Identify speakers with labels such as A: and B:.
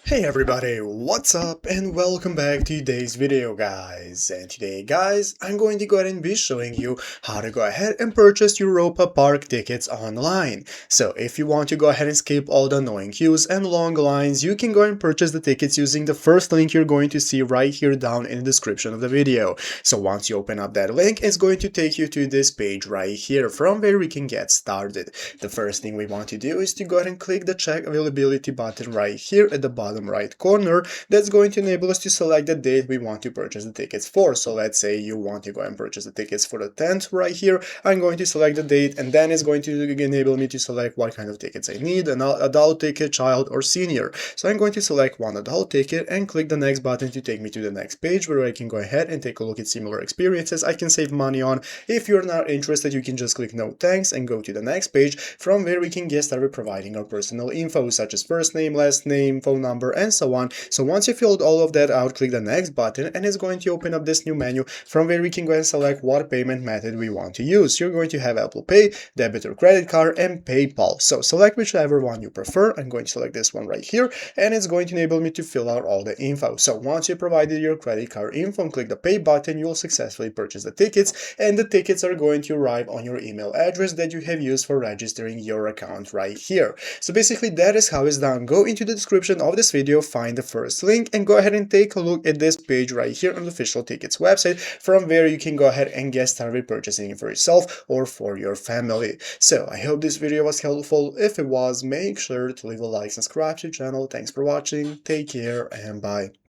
A: Hey everybody, what's up and welcome back to today's video guys. And today guys, I'm going to go ahead and be showing you how to go ahead and purchase Europa-Park tickets online. So if you want to go ahead and skip all the annoying queues and long lines, you can go and purchase the tickets using the first link you're going to see right here down in the description of the video. So once you open up that link, it's going to take you to this page right here from where we can get started. The first thing we want to do is to go ahead and click the check availability button right here at the bottom right corner. That's going to enable us to select the date we want to purchase the tickets for. So let's say you want to go and purchase the tickets for the 10th right here. I'm going to select the date, and then it's going to enable me to select what kind of tickets I need, an adult ticket, child, or senior. So I'm going to select one adult ticket and click the next button to take me to the next page where I can go ahead and take a look at similar experiences I can save money on. If you're not interested, you can just click no thanks and go to the next page from where we can get started providing our personal info such as first name, last name, phone number, and so on. So once you filled all of that out, click the next button and it's going to open up this new menu from where we can go and select what payment method we want to use. You're going to have Apple Pay, debit or credit card, and PayPal. So select whichever one you prefer. I'm going to select this one right here, and it's going to enable me to fill out all the info. So once you provided your credit card info and click the pay button, you'll successfully purchase the tickets, and the tickets are going to arrive on your email address that you have used for registering your account right here. So basically that is how it's done. Go into the description of this video, find the first link, and go ahead and take a look at this page right here on the official tickets website from where you can go ahead and get started purchasing it for yourself or for your family. So I hope this video was helpful. If it was, make sure to leave a like, subscribe to the channel. Thanks for watching, take care, and bye.